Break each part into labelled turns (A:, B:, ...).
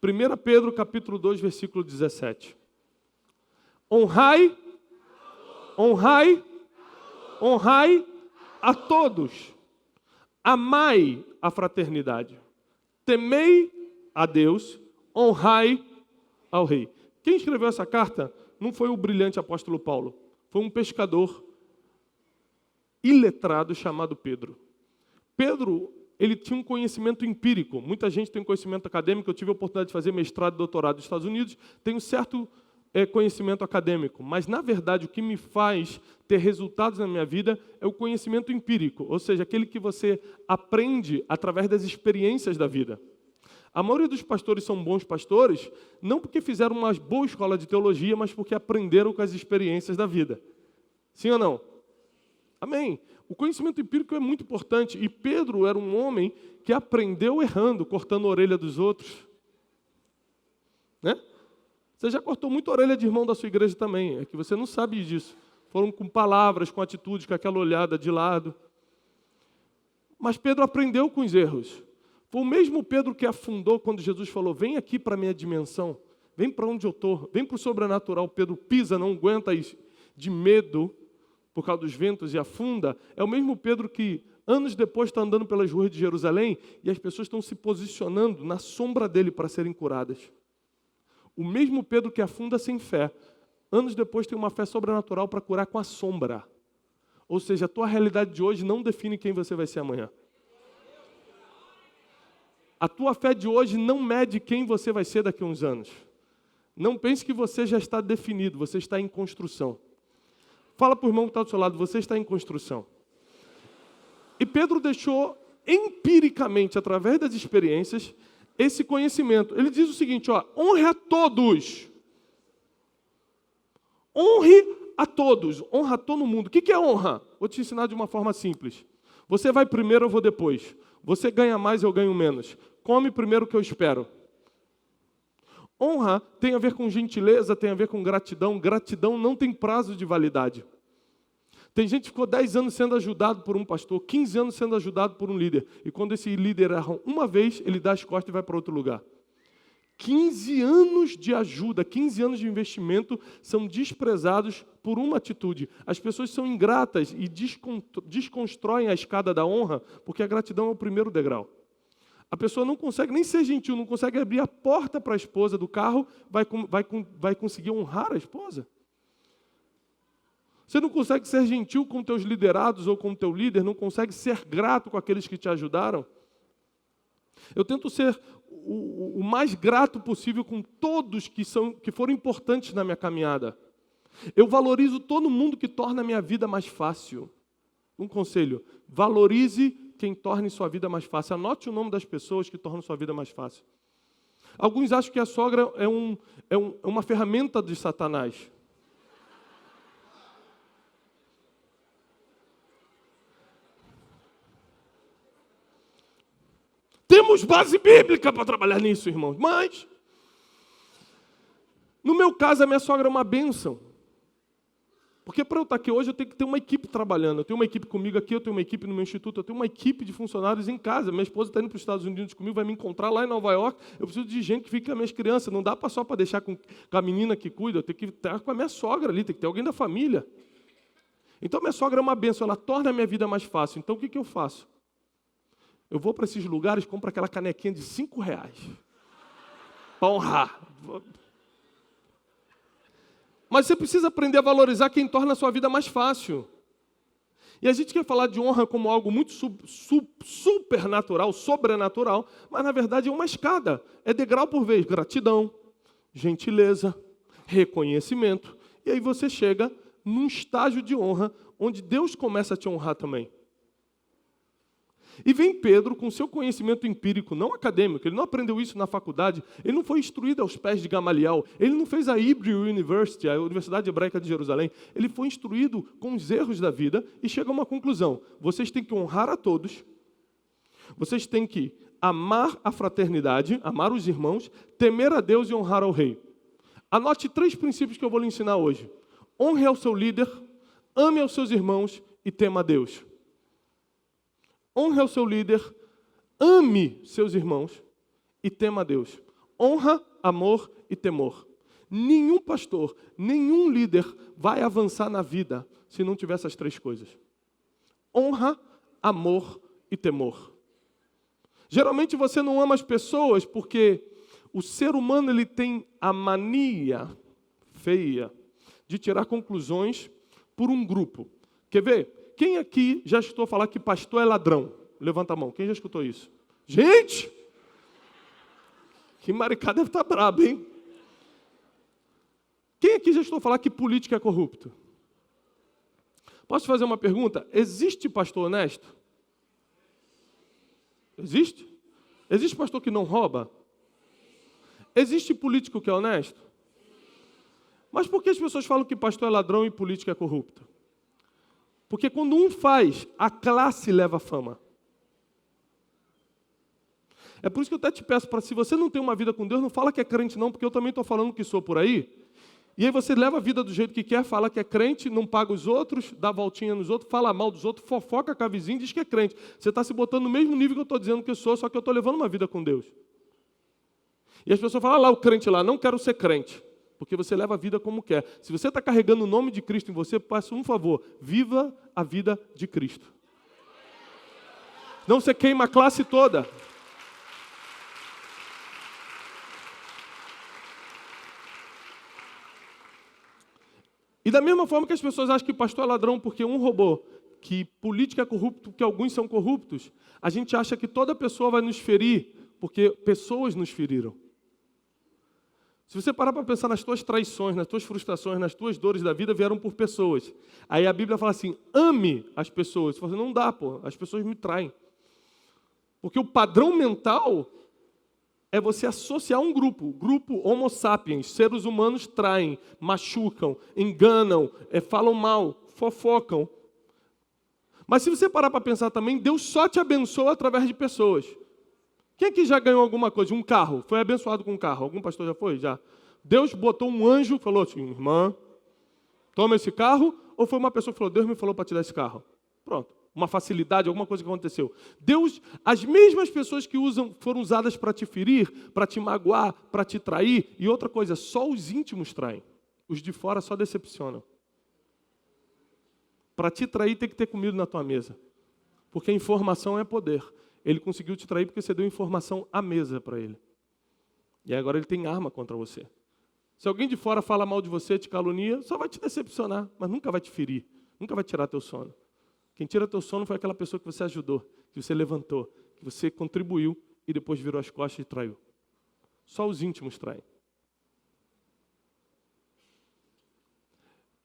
A: 1 Pedro capítulo 2, versículo 17. Honrai a todos. Amai a fraternidade. Temei a Deus. Honrai ao rei. Quem escreveu essa carta não foi o brilhante apóstolo Paulo. Foi um pescador iletrado chamado Pedro. Pedro, ele tinha um conhecimento empírico. Muita gente tem conhecimento acadêmico. Eu tive a oportunidade de fazer mestrado e doutorado nos Estados Unidos. Tenho certo conhecimento acadêmico. Mas, na verdade, o que me faz ter resultados na minha vida é o conhecimento empírico. Ou seja, aquele que você aprende através das experiências da vida. A maioria dos pastores são bons pastores, não porque fizeram uma boa escola de teologia, mas porque aprenderam com as experiências da vida. Sim ou não? Amém. O conhecimento empírico é muito importante. E Pedro era um homem que aprendeu errando, cortando a orelha dos outros. Né? Você já cortou muita orelha de irmão da sua igreja também. É que você não sabe disso. Foram com palavras, com atitudes, com aquela olhada de lado. Mas Pedro aprendeu com os erros. Foi o mesmo Pedro que afundou quando Jesus falou, vem aqui para a minha dimensão. Vem para onde eu estou. Vem para o sobrenatural. Pedro pisa, não aguenta de medo por causa dos ventos e afunda. É o mesmo Pedro que anos depois está andando pelas ruas de Jerusalém e as pessoas estão se posicionando na sombra dele para serem curadas. O mesmo Pedro que afunda sem fé, anos depois tem uma fé sobrenatural para curar com a sombra. Ou seja, a tua realidade de hoje não define quem você vai ser amanhã. A tua fé de hoje não mede quem você vai ser daqui a uns anos. Não pense que você já está definido, você está em construção. Fala para o irmão que está do seu lado, você está em construção. E Pedro deixou empiricamente, através das experiências, esse conhecimento. Ele diz o seguinte, honre a todos. Honre a todos. Honra a todo mundo. O que é honra? Vou te ensinar de uma forma simples. Você vai primeiro, eu vou depois. Você ganha mais, eu ganho menos. Come primeiro o que eu espero. Honra tem a ver com gentileza, tem a ver com gratidão. Gratidão não tem prazo de validade. Tem gente que ficou 10 anos sendo ajudado por um pastor, 15 anos sendo ajudado por um líder. E quando esse líder erra uma vez, ele dá as costas e vai para outro lugar. 15 anos de ajuda, 15 anos de investimento são desprezados por uma atitude. As pessoas são ingratas e desconstroem a escada da honra, porque a gratidão é o primeiro degrau. A pessoa não consegue nem ser gentil, não consegue abrir a porta para a esposa do carro, vai conseguir honrar a esposa. Você não consegue ser gentil com teus liderados ou com o teu líder, não consegue ser grato com aqueles que te ajudaram. Eu tento ser o mais grato possível com todos que foram importantes na minha caminhada. Eu valorizo todo mundo que torna a minha vida mais fácil. Um conselho, valorize quem torne sua vida mais fácil. Anote o nome das pessoas que tornam sua vida mais fácil. Alguns acham que a sogra é uma ferramenta de Satanás. Temos base bíblica para trabalhar nisso, irmãos. Mas, no meu caso, a minha sogra é uma bênção. Porque para eu estar aqui hoje, eu tenho que ter uma equipe trabalhando. Eu tenho uma equipe comigo aqui, eu tenho uma equipe no meu instituto, eu tenho uma equipe de funcionários em casa. Minha esposa está indo para os Estados Unidos comigo, vai me encontrar lá em Nova York. Eu preciso de gente que fique com as minhas crianças. Não dá só para deixar com a menina que cuida, eu tenho que estar com a minha sogra ali, tem que ter alguém da família. Então, minha sogra é uma bênção, ela torna a minha vida mais fácil. Então, o que eu faço? Eu vou para esses lugares, compro aquela canequinha de R$5 para honrar. Mas você precisa aprender a valorizar quem torna a sua vida mais fácil. E a gente quer falar de honra como algo muito supernatural, sobrenatural, mas na verdade é uma escada. É degrau por vez. Gratidão, gentileza, reconhecimento. E aí você chega num estágio de honra onde Deus começa a te honrar também. E vem Pedro com seu conhecimento empírico, não acadêmico, ele não aprendeu isso na faculdade, ele não foi instruído aos pés de Gamaliel, ele não fez a Hebrew University, a Universidade Hebraica de Jerusalém, ele foi instruído com os erros da vida e chega a uma conclusão. Vocês têm que honrar a todos, vocês têm que amar a fraternidade, amar os irmãos, temer a Deus e honrar ao rei. Anote 3 princípios que eu vou lhe ensinar hoje. Honre ao seu líder, ame aos seus irmãos e tema a Deus. Honre ao seu líder, ame seus irmãos e tema a Deus. Honra, amor e temor. Nenhum pastor, nenhum líder vai avançar na vida se não tiver essas três coisas. Honra, amor e temor. Geralmente você não ama as pessoas porque o ser humano ele tem a mania feia de tirar conclusões por um grupo. Quer ver? Quem aqui já escutou falar que pastor é ladrão? Levanta a mão. Quem já escutou isso? Gente! Que maricada deve estar brabo, hein? Quem aqui já escutou falar que político é corrupto? Posso te fazer uma pergunta? Existe pastor honesto? Existe? Existe pastor que não rouba? Existe político que é honesto? Mas por que as pessoas falam que pastor é ladrão e político é corrupto? Porque quando um faz, a classe leva fama. É por isso que eu até te peço, se você não tem uma vida com Deus, não fala que é crente não, porque eu também estou falando que sou por aí. E aí você leva a vida do jeito que quer, fala que é crente, não paga os outros, dá voltinha nos outros, fala mal dos outros, fofoca com a vizinha e diz que é crente. Você está se botando no mesmo nível que eu estou dizendo que eu sou, só que eu estou levando uma vida com Deus. E as pessoas falam, lá o crente lá, não quero ser crente. Porque você leva a vida como quer. Se você está carregando o nome de Cristo em você, faça um favor, viva a vida de Cristo. Não você queima a classe toda. E da mesma forma que as pessoas acham que pastor é ladrão porque um roubou, que política é corrupto porque alguns são corruptos, a gente acha que toda pessoa vai nos ferir porque pessoas nos feriram. Se você parar para pensar nas tuas traições, nas tuas frustrações, nas tuas dores da vida, vieram por pessoas. Aí a Bíblia fala assim, ame as pessoas. Você fala assim, não dá, pô, as pessoas me traem. Porque o padrão mental é você associar um grupo. Grupo Homo sapiens, seres humanos traem, machucam, enganam, falam mal, fofocam. Mas se você parar para pensar também, Deus só te abençoa através de pessoas. Quem aqui já ganhou alguma coisa? Um carro? Foi abençoado com um carro? Algum pastor já foi? Já. Deus botou um anjo e falou assim, irmã, toma esse carro? Ou foi uma pessoa que falou, Deus me falou para te dar esse carro? Pronto. Uma facilidade, alguma coisa que aconteceu. Deus, as mesmas pessoas que foram usadas para te ferir, para te magoar, para te trair, e outra coisa, só os íntimos traem. Os de fora só decepcionam. Para te trair tem que ter comida na tua mesa. Porque informação é poder. Ele conseguiu te trair porque você deu informação à mesa para ele. E agora ele tem arma contra você. Se alguém de fora fala mal de você, te calunia, só vai te decepcionar, mas nunca vai te ferir, nunca vai tirar teu sono. Quem tira teu sono foi aquela pessoa que você ajudou, que você levantou, que você contribuiu e depois virou as costas e traiu. Só os íntimos traem.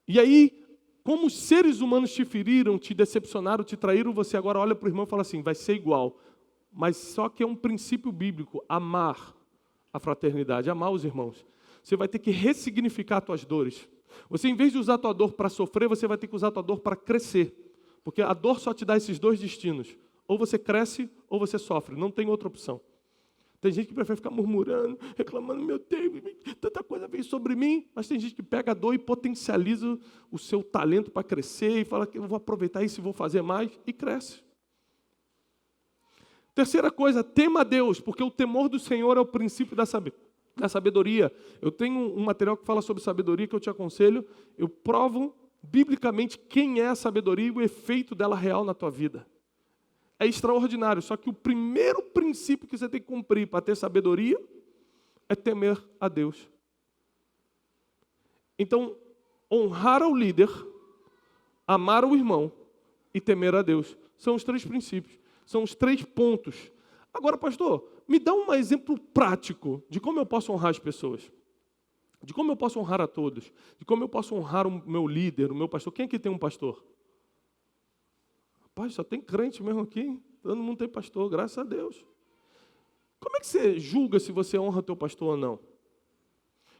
A: E aí, como os seres humanos te feriram, te decepcionaram, te traíram, você agora olha para o irmão e fala assim, vai ser igual. Mas só que é um princípio bíblico, amar a fraternidade, amar os irmãos. Você vai ter que ressignificar as tuas dores. Você, em vez de usar a tua dor para sofrer, você vai ter que usar a tua dor para crescer. Porque a dor só te dá esses dois destinos. Ou você cresce, ou você sofre. Não tem outra opção. Tem gente que prefere ficar murmurando, reclamando, meu Deus, tanta coisa veio sobre mim. Mas tem gente que pega a dor e potencializa o seu talento para crescer e fala que eu vou aproveitar isso e vou fazer mais, e cresce. Terceira coisa, tema a Deus, porque o temor do Senhor é o princípio da sabedoria. Eu tenho um material que fala sobre sabedoria que eu te aconselho. Eu provo biblicamente quem é a sabedoria e o efeito dela real na tua vida. É extraordinário, só que o primeiro princípio que você tem que cumprir para ter sabedoria é temer a Deus. Então, honrar ao líder, amar o irmão e temer a Deus. São os três princípios, são os três pontos. Agora, pastor, me dá um exemplo prático de como eu posso honrar as pessoas. De como eu posso honrar a todos. De como eu posso honrar o meu líder, o meu pastor. Quem aqui tem um pastor? Rapaz, só tem crente mesmo aqui. Todo mundo tem pastor, graças a Deus. Como é que você julga se você honra teu pastor ou não?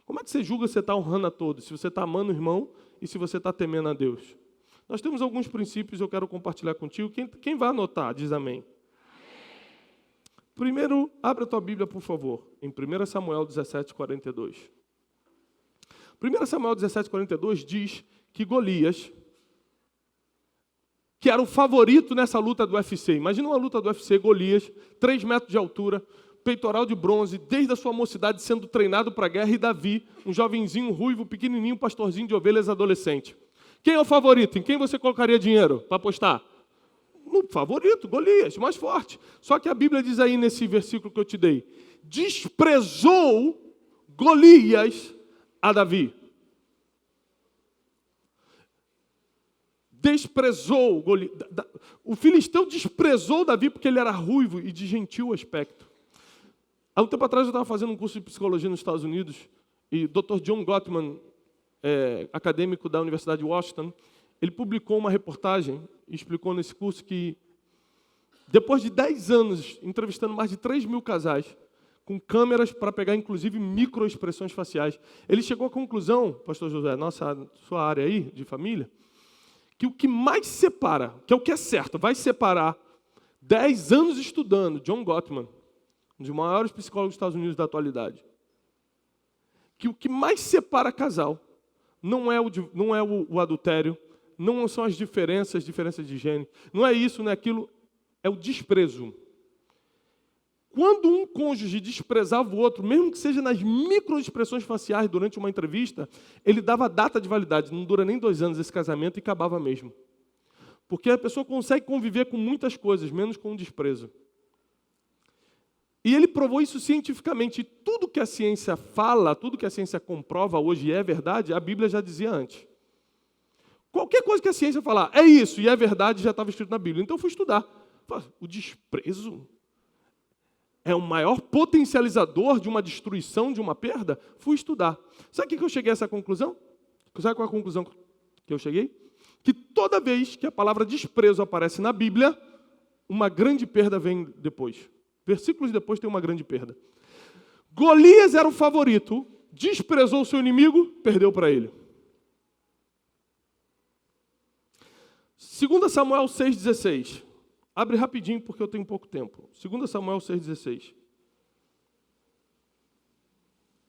A: Como é que você julga se você está honrando a todos? Se você está amando o irmão e se você está temendo a Deus? Nós temos alguns princípios que eu quero compartilhar contigo. Quem vai anotar, diz amém. Primeiro, abre a tua Bíblia, por favor, em 1 Samuel 17:42. 1 Samuel 17:42 diz que Golias, que era o favorito nessa luta do UFC. Imagina uma luta do UFC, Golias, 3 metros de altura, peitoral de bronze, desde a sua mocidade sendo treinado para a guerra, e Davi, um jovenzinho ruivo, pequenininho, pastorzinho de ovelhas adolescente. Quem é o favorito? Em quem você colocaria dinheiro para apostar? No favorito, Golias, mais forte. Só que a Bíblia diz aí nesse versículo que eu te dei, desprezou Golias a Davi. Desprezou Golias. O filisteu desprezou Davi porque ele era ruivo e de gentil aspecto. Há um tempo atrás eu estava fazendo um curso de psicologia nos Estados Unidos e o Dr. John Gottman, acadêmico da Universidade de Washington, ele publicou uma reportagem e explicou nesse curso que depois de 10 anos entrevistando mais de 3.000 casais, com câmeras para pegar inclusive microexpressões faciais, ele chegou à conclusão, pastor José, sua área aí de família, que o que mais separa, que é o que é certo, vai separar 10 anos estudando, John Gottman, um dos maiores psicólogos dos Estados Unidos da atualidade, que o que mais separa casal não é o adultério, não são as diferenças de gênero, não é isso, não é aquilo, é o desprezo. Quando um cônjuge desprezava o outro, mesmo que seja nas microexpressões faciais durante uma entrevista, ele dava data de validade. Não dura nem 2 anos esse casamento e acabava mesmo. Porque a pessoa consegue conviver com muitas coisas, menos com o desprezo. E ele provou isso cientificamente. E tudo que a ciência fala, tudo que a ciência comprova hoje é verdade, a Bíblia já dizia antes. Qualquer coisa que a ciência falar, é isso, e é verdade, já estava escrito na Bíblia. Então eu fui estudar. O desprezo é o maior potencializador de uma destruição, de uma perda? Fui estudar. Sabe o que eu cheguei a essa conclusão? Sabe qual é a conclusão que eu cheguei? Que toda vez que a palavra desprezo aparece na Bíblia, uma grande perda vem depois. Versículos depois tem uma grande perda. Golias era o favorito, desprezou o seu inimigo, perdeu para ele. 2 Samuel 6,16. Abre rapidinho, porque eu tenho pouco tempo. 2 Samuel 6,16.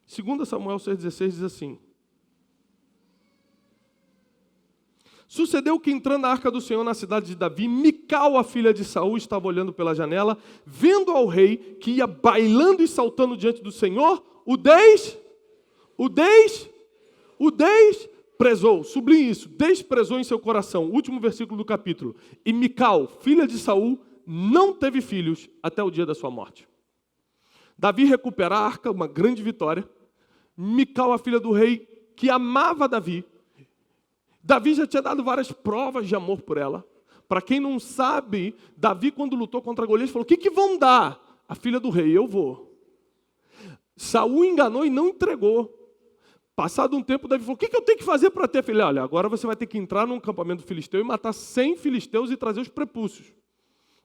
A: 2 Samuel 6,16 diz assim. Sucedeu que, entrando na arca do Senhor na cidade de Davi, Mical, a filha de Saul, estava olhando pela janela, vendo ao rei que ia bailando e saltando diante do Senhor, o desprezou, sublinhe isso, desprezou em seu coração. Último versículo do capítulo. E Mical, filha de Saul, não teve filhos até o dia da sua morte. Davi recupera a arca, uma grande vitória. Mical, a filha do rei, que amava Davi. Davi já tinha dado várias provas de amor por ela. Para quem não sabe, Davi, quando lutou contra Golias, falou, o que vão dar? A filha do rei, eu vou. Saul enganou e não entregou. Passado um tempo, Davi falou, o que eu tenho que fazer para ter filho? Olha, agora você vai ter que entrar num acampamento filisteu e matar 100 filisteus e trazer os prepúcios.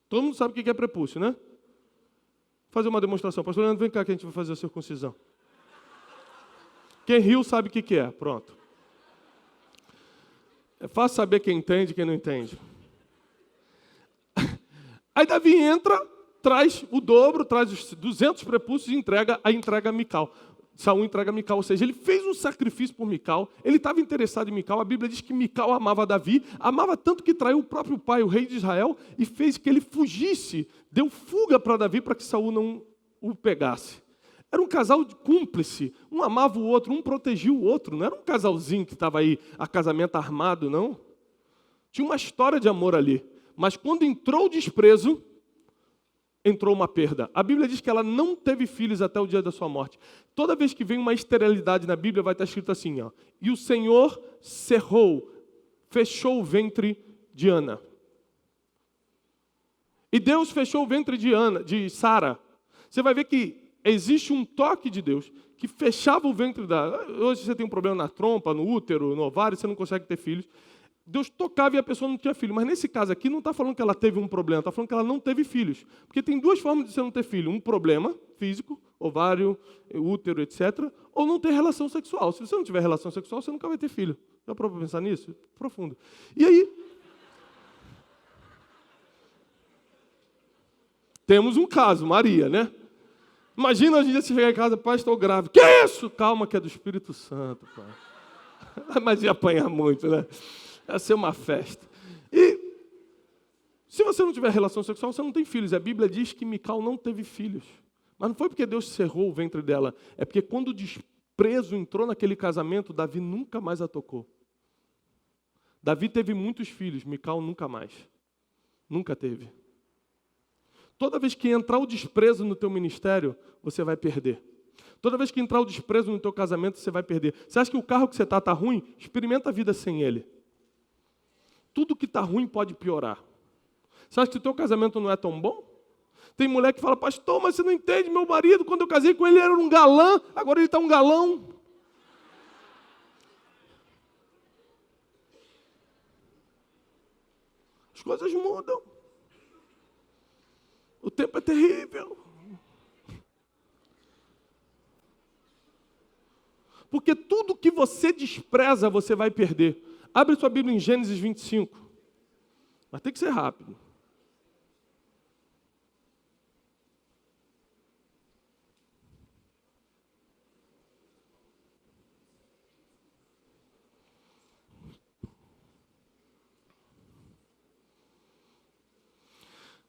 A: Todo mundo sabe o que é prepúcio, né? Vou fazer uma demonstração. Pastor Leandro, vem cá que a gente vai fazer a circuncisão. Quem riu sabe o que é. Pronto. É fácil saber quem entende e quem não entende. Aí Davi entra, traz o dobro, traz os 200 prepúcios e entrega a Mical. Saul entrega a Mical, ou seja, ele fez um sacrifício por Mical, ele estava interessado em Mical, a Bíblia diz que Mical amava Davi, amava tanto que traiu o próprio pai, o rei de Israel, e fez que ele fugisse, deu fuga para Davi para que Saul não o pegasse. Era um casal cúmplice, um amava o outro, um protegia o outro, não era um casalzinho que estava aí, a casamento armado, não. Tinha uma história de amor ali, mas quando entrou o desprezo, entrou uma perda. A Bíblia diz que ela não teve filhos até o dia da sua morte. Toda vez que vem uma esterilidade na Bíblia, vai estar escrito assim, ó, e o Senhor fechou o ventre de Ana. E Deus fechou o ventre de Sara. Você vai ver que existe um toque de Deus que fechava o ventre da... Hoje você tem um problema na trompa, no útero, no ovário, você não consegue ter filhos. Deus tocava e a pessoa não tinha filho. Mas nesse caso aqui não está falando que ela teve um problema, está falando que ela não teve filhos. Porque tem 2 formas de você não ter filho. Um problema físico, ovário, útero, etc. Ou não ter relação sexual. Se você não tiver relação sexual, você nunca vai ter filho. Já parou para pensar nisso? Profundo. E aí... temos um caso, Maria, né? Imagina hoje em dia você chegar em casa, pai, estou grávida. Que isso? Calma, que é do Espírito Santo, pai. Mas ia apanhar muito, né? Ia ser uma festa. E se você não tiver relação sexual, você não tem filhos. A Bíblia diz que Mical não teve filhos. Mas não foi porque Deus cerrou o ventre dela, é porque quando o desprezo entrou naquele casamento, Davi nunca mais a tocou. Davi teve muitos filhos, Mical nunca mais. Nunca teve. Toda vez que entrar o desprezo no teu ministério, você vai perder. Toda vez que entrar o desprezo no teu casamento, você vai perder. Você acha que o carro que você está ruim? Experimenta a vida sem ele. Tudo que está ruim pode piorar. Você acha que o teu casamento não é tão bom? Tem mulher que fala, pastor, mas você não entende, meu marido, quando eu casei com ele, ele era um galã, agora ele está um galão. As coisas mudam. O tempo é terrível. Porque tudo que você despreza, você vai perder. Abre sua Bíblia em Gênesis 25. Mas tem que ser rápido.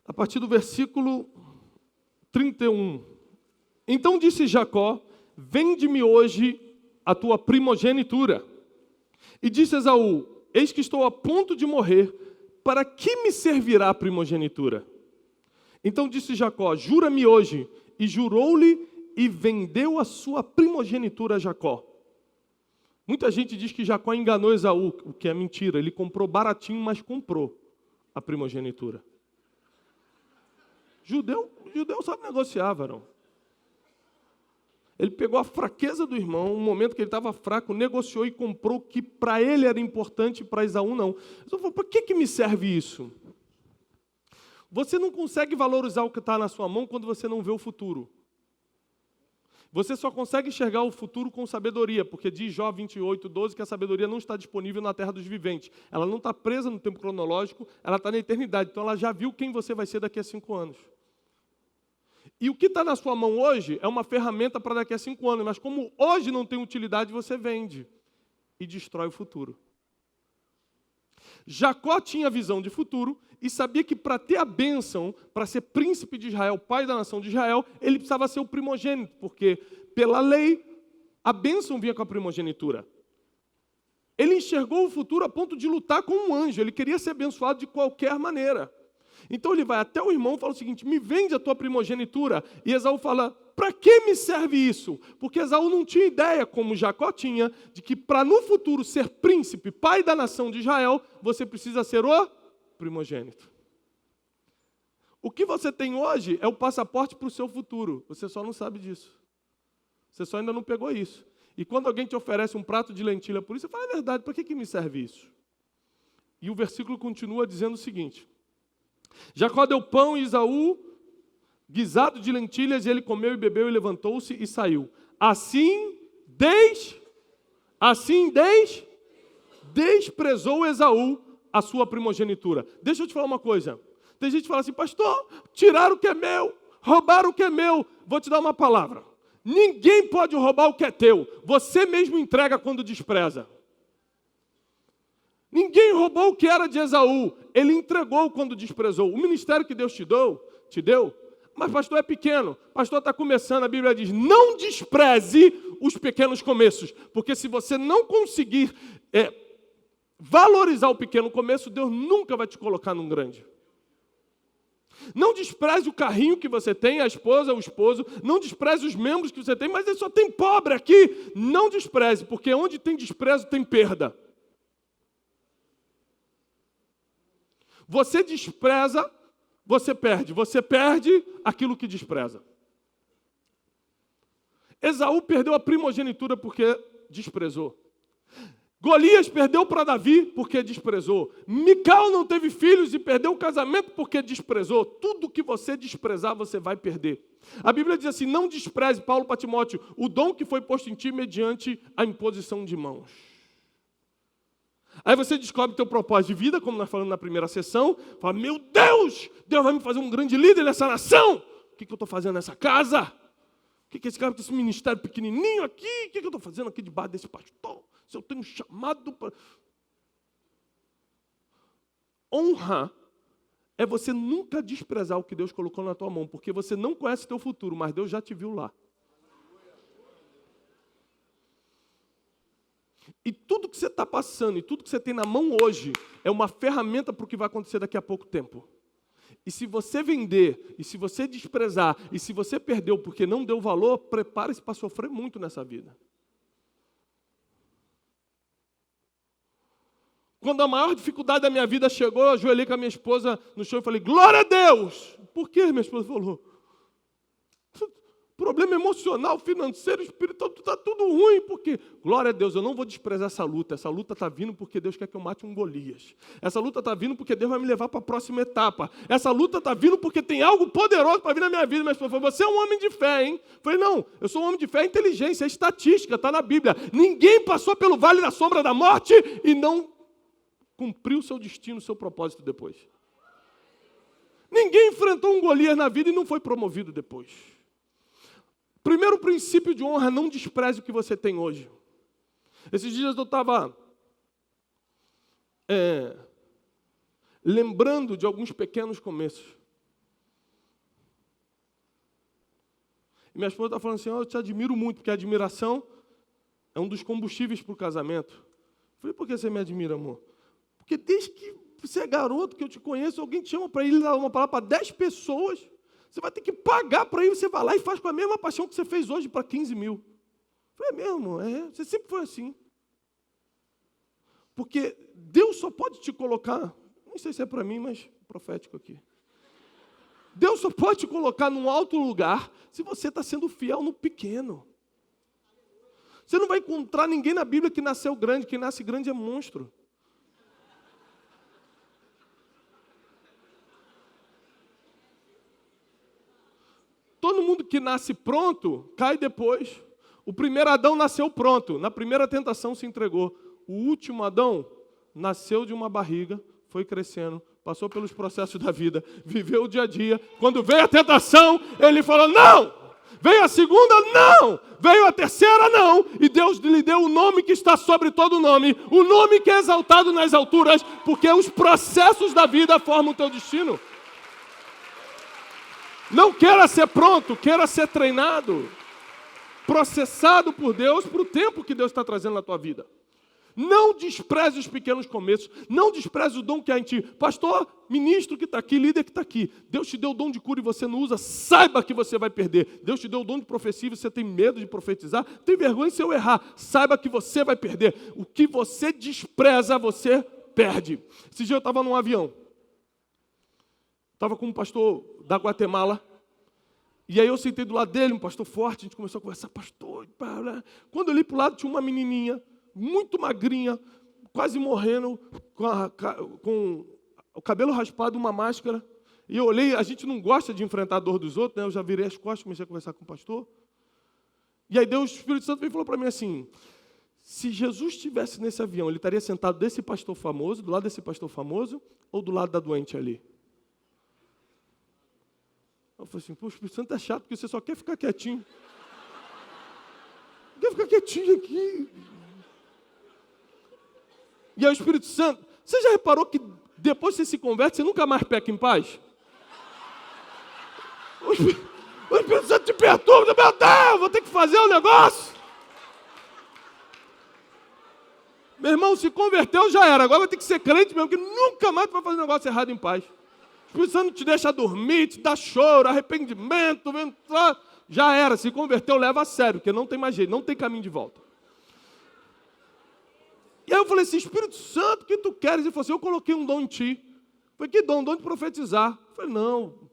A: A partir do versículo 31. Então disse Jacó, vende-me hoje a tua primogenitura. E disse Esaú, eis que estou a ponto de morrer, para que me servirá a primogenitura? Então disse Jacó, jura-me hoje. E jurou-lhe e vendeu a sua primogenitura a Jacó. Muita gente diz que Jacó enganou Esaú, o que é mentira. Ele comprou baratinho, mas comprou a primogenitura. Judeu sabe negociar, varão. Ele pegou a fraqueza do irmão, um momento que ele estava fraco, negociou e comprou o que para ele era importante e para Esaú não. Esaú falou, para que me serve isso? Você não consegue valorizar o que está na sua mão quando você não vê o futuro. Você só consegue enxergar o futuro com sabedoria, porque diz Jó 28:12 que a sabedoria não está disponível na terra dos viventes. Ela não está presa no tempo cronológico, ela está na eternidade. Então ela já viu quem você vai ser daqui a 5 anos. E o que está na sua mão hoje é uma ferramenta para daqui a 5 anos, mas como hoje não tem utilidade, você vende e destrói o futuro. Jacó tinha visão de futuro e sabia que para ter a bênção, para ser príncipe de Israel, pai da nação de Israel, ele precisava ser o primogênito, porque pela lei a bênção vinha com a primogenitura. Ele enxergou o futuro a ponto de lutar com um anjo, ele queria ser abençoado de qualquer maneira. Então ele vai até o irmão e fala o seguinte, me vende a tua primogenitura. E Esaú fala, para que me serve isso? Porque Esaú não tinha ideia, como Jacó tinha, de que para no futuro ser príncipe, pai da nação de Israel, você precisa ser o primogênito. O que você tem hoje é o passaporte para o seu futuro. Você só não sabe disso. Você só ainda não pegou isso. E quando alguém te oferece um prato de lentilha por isso, você fala, é verdade, para que me serve isso? E o versículo continua dizendo o seguinte, Jacó deu pão e Esaú, guisado de lentilhas, e ele comeu e bebeu e levantou-se e saiu. Assim desprezou Esaú a sua primogenitura. Deixa eu te falar uma coisa. Tem gente que fala assim, pastor, tiraram o que é meu, roubaram o que é meu. Vou te dar uma palavra. Ninguém pode roubar o que é teu. Você mesmo entrega quando despreza. Ninguém roubou o que era de Esaú. Ele entregou quando desprezou. O ministério que Deus te deu, mas pastor é pequeno. Pastor está começando, a Bíblia diz, não despreze os pequenos começos. Porque se você não conseguir valorizar o pequeno começo, Deus nunca vai te colocar num grande. Não despreze o carrinho que você tem, a esposa, o esposo. Não despreze os membros que você tem, mas só tem pobre aqui. Não despreze, porque onde tem desprezo tem perda. Você despreza, você perde. Você perde aquilo que despreza. Esaú perdeu a primogenitura porque desprezou. Golias perdeu para Davi porque desprezou. Mical não teve filhos e perdeu o casamento porque desprezou. Tudo que você desprezar, você vai perder. A Bíblia diz assim, não despreze, Paulo para Timóteo, o dom que foi posto em ti mediante a imposição de mãos. Aí você descobre o teu propósito de vida, como nós falamos na primeira sessão, fala, meu Deus, Deus vai me fazer um grande líder nessa nação. O que eu estou fazendo nessa casa? O que esse cara tem esse ministério pequenininho aqui? O que eu estou fazendo aqui debaixo desse pastor? Se eu tenho chamado para... Honra é você nunca desprezar o que Deus colocou na tua mão, porque você não conhece o teu futuro, mas Deus já te viu lá. E tudo que você está passando, e tudo que você tem na mão hoje, é uma ferramenta para o que vai acontecer daqui a pouco tempo. E se você vender, e se você desprezar, e se você perdeu porque não deu valor, prepare-se para sofrer muito nessa vida. Quando a maior dificuldade da minha vida chegou, eu ajoelhei com a minha esposa no chão e falei, glória a Deus! Por quê? Minha esposa falou, problema emocional, financeiro, espiritual, está tudo ruim, porque, glória a Deus, eu não vou desprezar essa luta está vindo porque Deus quer que eu mate um Golias. Essa luta está vindo porque Deus vai me levar para a próxima etapa. Essa luta está vindo porque tem algo poderoso para vir na minha vida. Minha esposa falou, você é um homem de fé, hein? Eu falei, não, eu sou um homem de fé, é inteligência, é estatística, está na Bíblia. Ninguém passou pelo vale da sombra da morte e não cumpriu o seu destino, o seu propósito depois. Ninguém enfrentou um Golias na vida e não foi promovido depois. Primeiro princípio de honra, não despreze o que você tem hoje. Esses dias eu estava lembrando de alguns pequenos começos. E minha esposa está falando assim, eu te admiro muito, porque a admiração é um dos combustíveis para o casamento. Eu falei, por que você me admira, amor? Porque desde que você é garoto, que eu te conheço, alguém te chama para ir dar uma palavra para 10 pessoas, você vai ter que pagar para ir, você vai lá e faz com a mesma paixão que você fez hoje para 15 mil. Eu falei, mesmo, você sempre foi assim. Porque Deus só pode te colocar, não sei se é para mim, mas profético aqui. Deus só pode te colocar num alto lugar se você está sendo fiel no pequeno. Você não vai encontrar ninguém na Bíblia que nasceu grande, quem nasce grande é monstro. Todo mundo que nasce pronto, cai depois. O primeiro Adão nasceu pronto, na primeira tentação se entregou. O último Adão nasceu de uma barriga, foi crescendo, passou pelos processos da vida, viveu o dia a dia. Quando veio a tentação, ele falou, não! Veio a segunda, não! Veio a terceira, não! E Deus lhe deu o nome que está sobre todo nome, o nome que é exaltado nas alturas, porque os processos da vida formam o teu destino. Não queira ser pronto, queira ser treinado, processado por Deus para o tempo que Deus está trazendo na tua vida. Não despreze os pequenos começos, não despreze o dom que há em ti. Pastor, ministro que está aqui, líder que está aqui, Deus te deu o dom de cura e você não usa, saiba que você vai perder. Deus te deu o dom de profecia e você tem medo de profetizar, tem vergonha se eu errar, saiba que você vai perder. O que você despreza, você perde. Esse dia eu estava num avião. Estava com um pastor da Guatemala, e aí eu sentei do lado dele, um pastor forte, a gente começou a conversar, pastor, quando eu olhei para o lado tinha uma menininha, muito magrinha, quase morrendo, com o cabelo raspado, uma máscara, e eu olhei, a gente não gosta de enfrentar a dor dos outros, né? Eu já virei as costas, comecei a conversar com o pastor, e aí Deus, o Espírito Santo veio e falou para mim assim, se Jesus estivesse nesse avião, ele estaria sentado desse pastor famoso, do lado desse pastor famoso, ou do lado da doente ali? Eu falei assim, pô, o Espírito Santo é chato, porque você só quer ficar quietinho. Quer ficar quietinho aqui. E aí o Espírito Santo, você já reparou que depois que você se converte, você nunca mais peca em paz? O Espírito Santo te perturba, meu Deus, vou ter que fazer um negócio. Meu irmão, se converteu, já era. Agora vai ter que ser crente mesmo, que nunca mais vai fazer um negócio errado em paz. O Espírito Santo te deixa dormir, te dá choro, arrependimento, já era, se converteu, leva a sério, porque não tem mais jeito, não tem caminho de volta. E aí eu falei assim, Espírito Santo, o que tu queres? Ele falou assim, eu coloquei um dom em ti. Eu falei, que dom? Um dom de profetizar. Eu falei, não,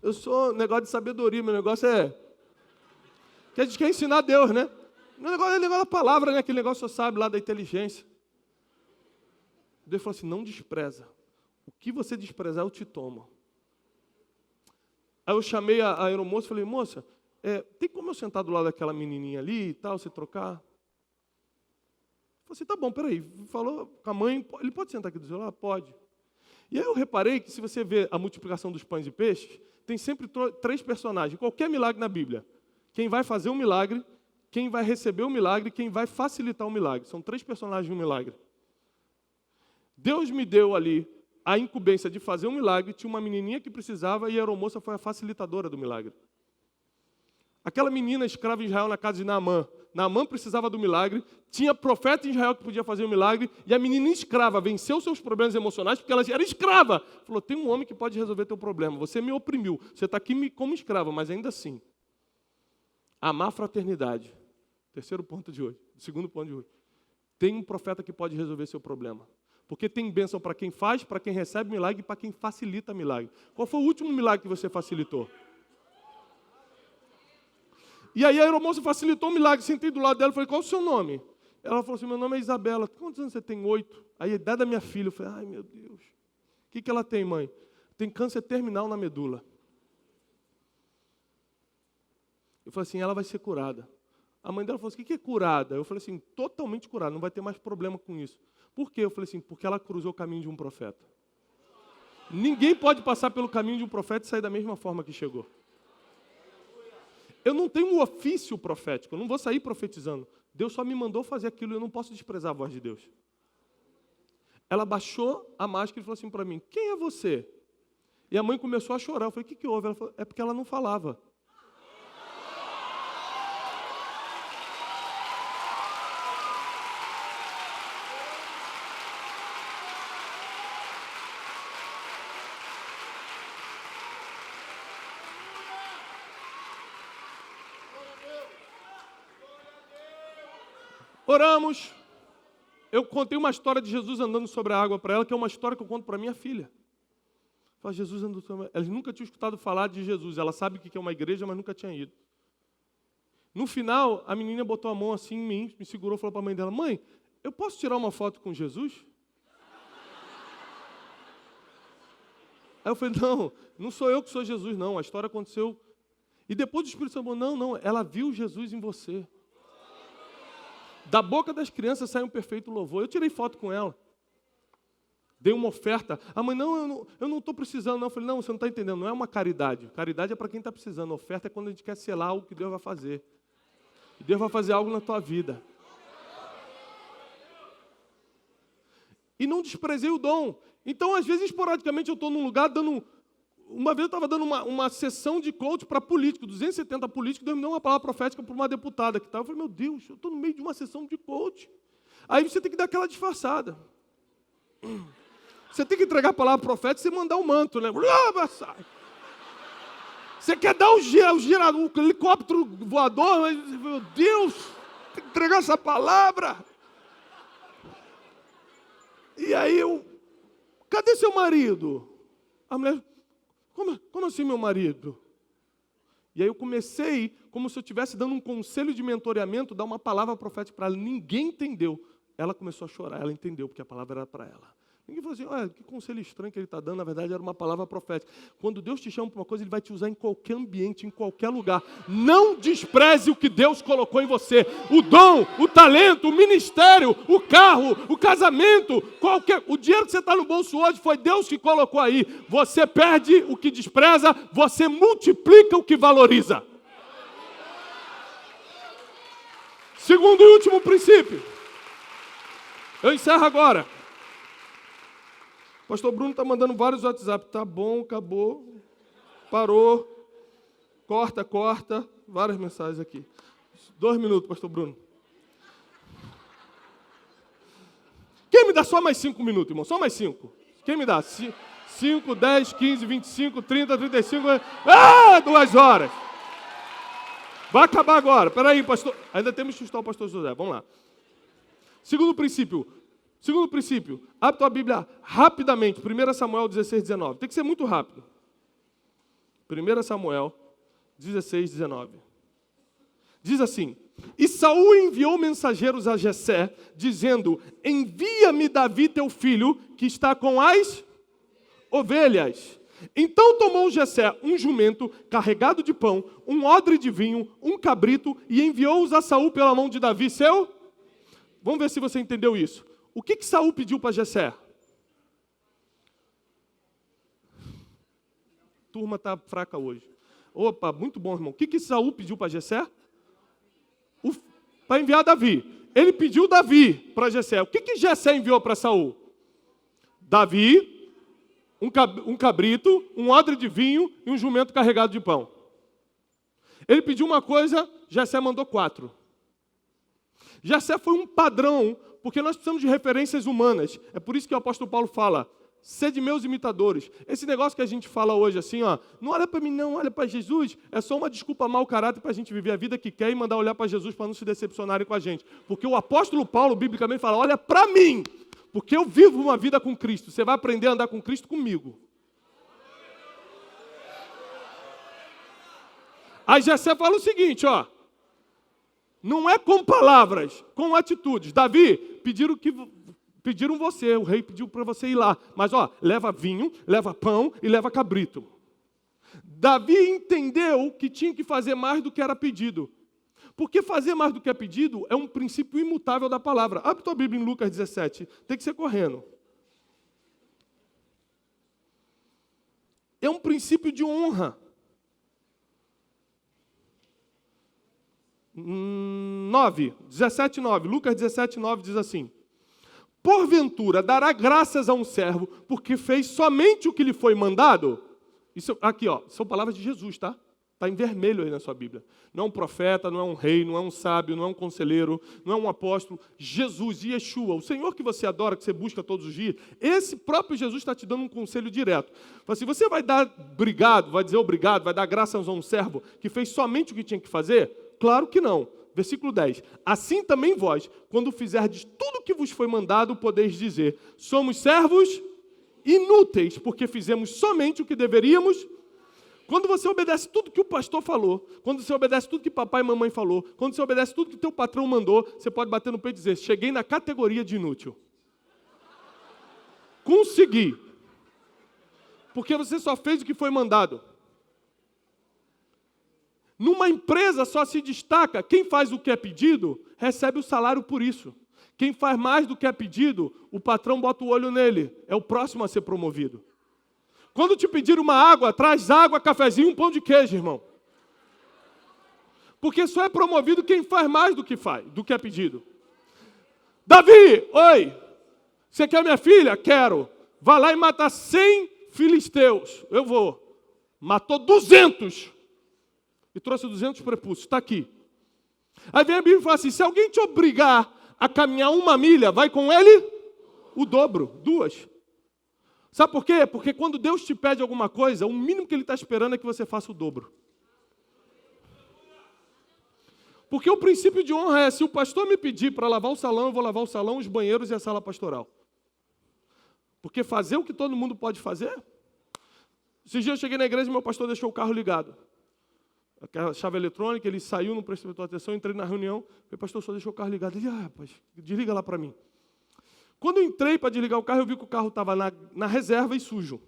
A: eu sou negócio de sabedoria, meu negócio é que a gente quer ensinar a Deus, né? O negócio é o negócio da palavra, né? Aquele negócio você sabe lá da inteligência. Deus falou assim, não despreza. O que você desprezar, eu te tomo. Aí eu chamei a aeromoça e falei, moça, tem como eu sentar do lado daquela menininha ali e tal, se trocar? Eu falei assim, tá bom, peraí. Falou com a mãe, ele pode sentar aqui do seu lado? Pode. E aí eu reparei que se você vê a multiplicação dos pães e peixes, tem sempre 3 personagens. Qualquer milagre na Bíblia. Quem vai fazer o milagre, quem vai receber o milagre, quem vai facilitar o milagre. São 3 personagens de um milagre. Deus me deu ali a incumbência de fazer um milagre, tinha uma menininha que precisava e a aeromoça foi a facilitadora do milagre. Aquela menina escrava em Israel na casa de Naamã. Naamã precisava do milagre, tinha profeta em Israel que podia fazer o milagre, e a menina escrava venceu seus problemas emocionais porque ela era escrava. Falou, tem um homem que pode resolver teu problema. Você me oprimiu, você está aqui como escrava, mas ainda assim. Amar a fraternidade. Terceiro ponto de hoje. Segundo ponto de hoje. Tem um profeta que pode resolver seu problema. Porque tem bênção para quem faz, para quem recebe milagre e para quem facilita milagre. Qual foi o último milagre que você facilitou? E aí a aeromoça facilitou o milagre, sentei do lado dela e falei, qual é o seu nome? Ela falou assim, meu nome é Isabela. Quantos anos você tem? 8. Aí a idade da minha filha, eu falei, ai meu Deus. O que ela tem, mãe? Tem câncer terminal na medula. Eu falei assim, ela vai ser curada. A mãe dela falou assim, o que é curada? Eu falei assim, totalmente curada, não vai ter mais problema com isso. Por quê? Eu falei assim, porque ela cruzou o caminho de um profeta. Ninguém pode passar pelo caminho de um profeta e sair da mesma forma que chegou. Eu não tenho um ofício profético, eu não vou sair profetizando. Deus só me mandou fazer aquilo e eu não posso desprezar a voz de Deus. Ela baixou a máscara e falou assim para mim, quem é você? E a mãe começou a chorar. Eu falei, o que houve? Ela falou, é porque ela não falava. Oramos. Eu contei uma história de Jesus andando sobre a água para ela, que é uma história que eu conto para minha filha. Fala, Jesus andou sobre a água. Ela nunca tinha escutado falar de Jesus. Ela sabe o que é uma igreja, mas nunca tinha ido. No final, a menina botou a mão assim em mim, me segurou e falou para a mãe dela, mãe, eu posso tirar uma foto com Jesus? Aí eu falei, não sou eu que sou Jesus, não. A história aconteceu. E depois o Espírito Santo falou, não, ela viu Jesus em você. Da boca das crianças sai um perfeito louvor. Eu tirei foto com ela. Dei uma oferta. A mãe, eu não estou precisando, não. Eu falei, não, você não está entendendo. Não é uma caridade. Caridade é para quem está precisando. A oferta é quando a gente quer selar algo que Deus vai fazer. E Deus vai fazer algo na tua vida. E não desprezei o dom. Então, às vezes, esporadicamente, eu estou num lugar dando... Uma vez eu estava dando uma sessão de coach para político, 270 políticos, Deus me deu uma palavra profética para uma deputada que estava. Eu falei, meu Deus, eu estou no meio de uma sessão de coach. Aí você tem que dar aquela disfarçada. Você tem que entregar a palavra profética e mandar o manto, né? Você quer dar o helicóptero voador, mas, meu Deus, tem que entregar essa palavra. E aí cadê seu marido? A mulher... Como assim, meu marido? E aí eu comecei, como se eu estivesse dando um conselho de mentoreamento, dar uma palavra profética para ela. Ninguém entendeu. Ela começou a chorar, ela entendeu, porque a palavra era para ela. Ninguém falou assim, olha, que conselho estranho que ele está dando. Na verdade, era uma palavra profética. Quando Deus te chama para uma coisa, Ele vai te usar em qualquer ambiente, em qualquer lugar. Não despreze o que Deus colocou em você. O dom, o talento, o ministério, o carro, o casamento, o dinheiro que você está no bolso hoje, foi Deus que colocou aí. Você perde o que despreza, você multiplica o que valoriza. Segundo e último princípio. Eu encerro agora. Pastor Bruno está mandando vários WhatsApp. Tá bom, acabou, parou, corta, várias mensagens aqui. 2 minutos, Pastor Bruno. Quem me dá só mais 5 minutos, irmão? Só mais 5. Quem me dá? 5, 10, 15, 25, 30, 35... 2 horas. Vai acabar agora. Espera aí, pastor. Ainda temos que estudar o pastor José. Vamos lá. Segundo princípio, abre tua Bíblia rapidamente, 1 Samuel 16, 19. Tem que ser muito rápido. 1 Samuel 16, 19. Diz assim, e Saul enviou mensageiros a Jessé, dizendo, envia-me Davi teu filho, que está com as ovelhas. Então tomou Jessé um jumento carregado de pão, um odre de vinho, um cabrito, e enviou-os a Saul pela mão de Davi, seu... Vamos ver se você entendeu isso. O que Saul pediu para Jessé? Turma está fraca hoje. Opa, muito bom, irmão. O que Saul pediu para Jessé? Para enviar Davi. Ele pediu Davi para Jessé. O que Jessé enviou para Saul? Davi, um cabrito, um odre de vinho e um jumento carregado de pão. Ele pediu uma coisa, Jessé mandou 4. Jessé foi um padrão, porque nós precisamos de referências humanas. É por isso que o apóstolo Paulo fala, sede meus imitadores. Esse negócio que a gente fala hoje assim, ó, não olha para mim não, olha para Jesus, é só uma desculpa mau caráter para a gente viver a vida que quer e mandar olhar para Jesus para não se decepcionarem com a gente. Porque o apóstolo Paulo, biblicamente, fala, olha para mim, porque eu vivo uma vida com Cristo. Você vai aprender a andar com Cristo comigo. Aí Jessé fala o seguinte, ó, não é com palavras, com atitudes. Davi, pediram você, o rei pediu para você ir lá. Mas, ó, leva vinho, leva pão e leva cabrito. Davi entendeu que tinha que fazer mais do que era pedido. Porque fazer mais do que é pedido é um princípio imutável da palavra. Abre tua Bíblia em Lucas 17. Tem que ser correndo. É um princípio de honra. 17:9. Lucas 17:9 diz assim: porventura dará graças a um servo, porque fez somente o que lhe foi mandado? Isso aqui, ó, são palavras de Jesus, tá? Está em vermelho aí na sua Bíblia. Não é um profeta, não é um rei, não é um sábio, não é um conselheiro, não é um apóstolo. Jesus, Yeshua, o Senhor que você adora, que você busca todos os dias, esse próprio Jesus está te dando um conselho direto. Fala assim, você vai dar obrigado, vai dizer obrigado, vai dar graças a um servo que fez somente o que tinha que fazer? Claro que não. Versículo 10. Assim também vós, quando fizerdes tudo o que vos foi mandado, podeis dizer, somos servos inúteis, porque fizemos somente o que deveríamos. Quando você obedece tudo que o pastor falou, quando você obedece tudo que papai e mamãe falou, quando você obedece tudo que teu patrão mandou, você pode bater no peito e dizer, cheguei na categoria de inútil. Consegui. Porque você só fez o que foi mandado. Numa empresa só se destaca, quem faz o que é pedido, recebe o salário por isso. Quem faz mais do que é pedido, o patrão bota o olho nele, é o próximo a ser promovido. Quando te pedir uma água, traz água, cafezinho, um pão de queijo, irmão. Porque só é promovido quem faz mais do que é pedido. Davi, oi, você quer minha filha? Quero. Vai lá e mata 100 filisteus. Eu vou. Matou 200. E trouxe 200 prepúcios. Está aqui. Aí vem a Bíblia e fala assim, se alguém te obrigar a caminhar 1 milha, vai com ele o dobro, 2. Sabe por quê? Porque quando Deus te pede alguma coisa, o mínimo que Ele está esperando é que você faça o dobro. Porque o princípio de honra é, se o pastor me pedir para lavar o salão, eu vou lavar o salão, os banheiros e a sala pastoral. Porque fazer o que todo mundo pode fazer? Esses dias eu cheguei na igreja e meu pastor deixou o carro ligado. Aquela chave eletrônica, ele saiu, não prestou atenção, entrei na reunião, meu pastor só deixou o carro ligado. Ele, rapaz, desliga lá para mim. Quando eu entrei para desligar o carro, eu vi que o carro estava na reserva e sujo.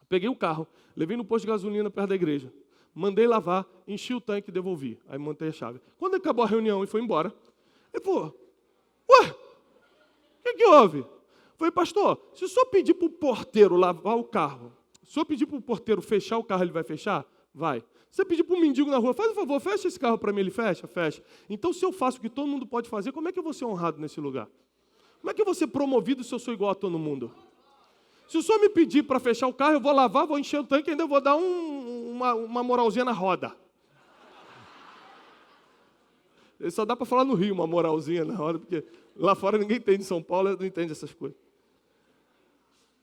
A: Peguei o carro, levei no posto de gasolina perto da igreja, mandei lavar, enchi o tanque e devolvi. Aí montei a chave. Quando acabou a reunião e foi embora, ele falou, ué, o que houve? Eu falei, pastor, se o senhor pedir para o porteiro lavar o carro, se o senhor pedir para o porteiro fechar o carro, ele vai fechar? Vai. Se você pedir para um mendigo na rua, faz um favor, fecha esse carro para mim, ele fecha? Fecha. Então, se eu faço o que todo mundo pode fazer, como é que eu vou ser honrado nesse lugar? Como é que eu vou ser promovido se eu sou igual a todo mundo? Se o senhor me pedir para fechar o carro, eu vou lavar, vou encher o tanque e ainda vou dar uma moralzinha na roda. Só dá para falar no Rio, uma moralzinha na roda, porque lá fora ninguém entende, São Paulo não entende essas coisas.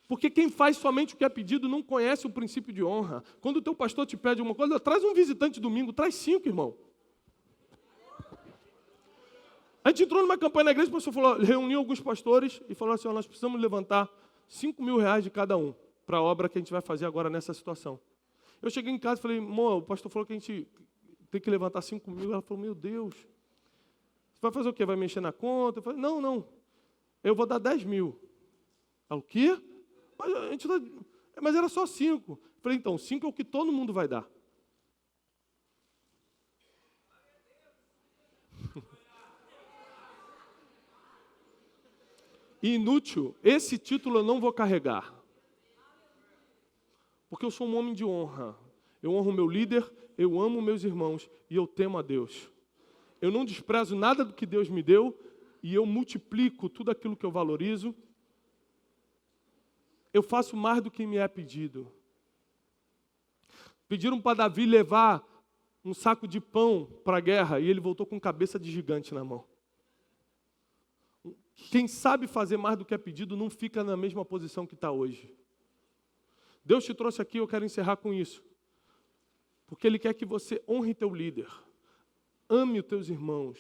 A: Porque quem faz somente o que é pedido não conhece o princípio de honra. Quando o teu pastor te pede uma coisa, traz um visitante domingo, traz 5, irmão. A gente entrou numa campanha na igreja, o pastor falou, reuniu alguns pastores e falou assim, nós precisamos levantar 5 mil reais de cada um para a obra que a gente vai fazer agora nessa situação. Eu cheguei em casa e falei, o pastor falou que a gente tem que levantar 5 mil. Ela falou, meu Deus, você vai fazer o quê? Vai mexer na conta? Eu falei, não, eu vou dar 10 mil. Ela, o quê? Mas era só 5. Eu falei, então, 5 é o que todo mundo vai dar. Inútil, esse título eu não vou carregar. Porque eu sou um homem de honra. Eu honro o meu líder, eu amo meus irmãos e eu temo a Deus. Eu não desprezo nada do que Deus me deu e eu multiplico tudo aquilo que eu valorizo. eu faço mais do que me é pedido. Pediram para Davi levar um saco de pão para a guerra e ele voltou com cabeça de gigante na mão. Quem sabe fazer mais do que é pedido não fica na mesma posição que está hoje. Deus te trouxe aqui, eu quero encerrar com isso. Porque Ele quer que você honre teu líder, ame os teus irmãos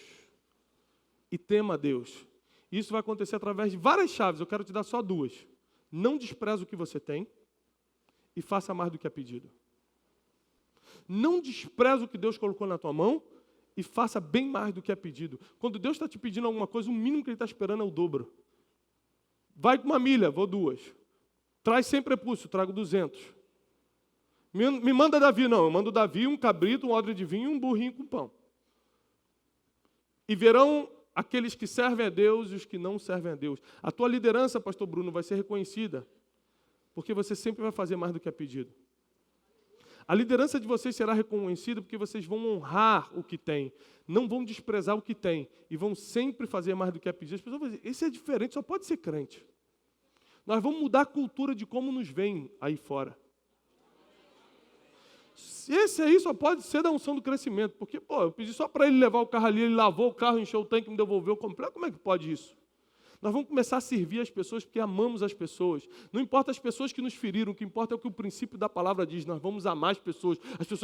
A: e tema a Deus. Isso vai acontecer através de várias chaves, eu quero te dar só 2. Não despreze o que você tem e faça mais do que é pedido. Não despreze o que Deus colocou na tua mão e faça bem mais do que é pedido. Quando Deus está te pedindo alguma coisa, o mínimo que Ele está esperando é o dobro. Vai com 1 milha, vou 2. Traz sem prepúcio, trago 200. Me manda Davi, não. Eu mando Davi um cabrito, um odre de vinho e um burrinho com pão. E verão aqueles que servem a Deus e os que não servem a Deus. A tua liderança, pastor Bruno, vai ser reconhecida, porque você sempre vai fazer mais do que é pedido. A liderança de vocês será reconhecida porque vocês vão honrar o que tem, não vão desprezar o que tem, e vão sempre fazer mais do que é pedido. As pessoas vão dizer, esse é diferente, só pode ser crente. Nós vamos mudar a cultura de como nos veem aí fora. Esse aí só pode ser da unção do crescimento, porque, eu pedi só para ele levar o carro ali, ele lavou o carro, encheu o tanque, me devolveu completo. Como é que pode isso? Nós vamos começar a servir as pessoas porque amamos as pessoas. Não importa as pessoas que nos feriram, o que importa é o que o princípio da palavra diz. Nós vamos amar as pessoas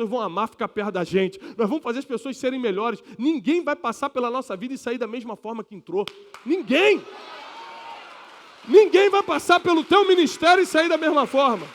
A: vão amar ficar perto da gente, nós vamos fazer as pessoas serem melhores. Ninguém vai passar pela nossa vida e sair da mesma forma que entrou. Ninguém! Ninguém vai passar pelo teu ministério e sair da mesma forma.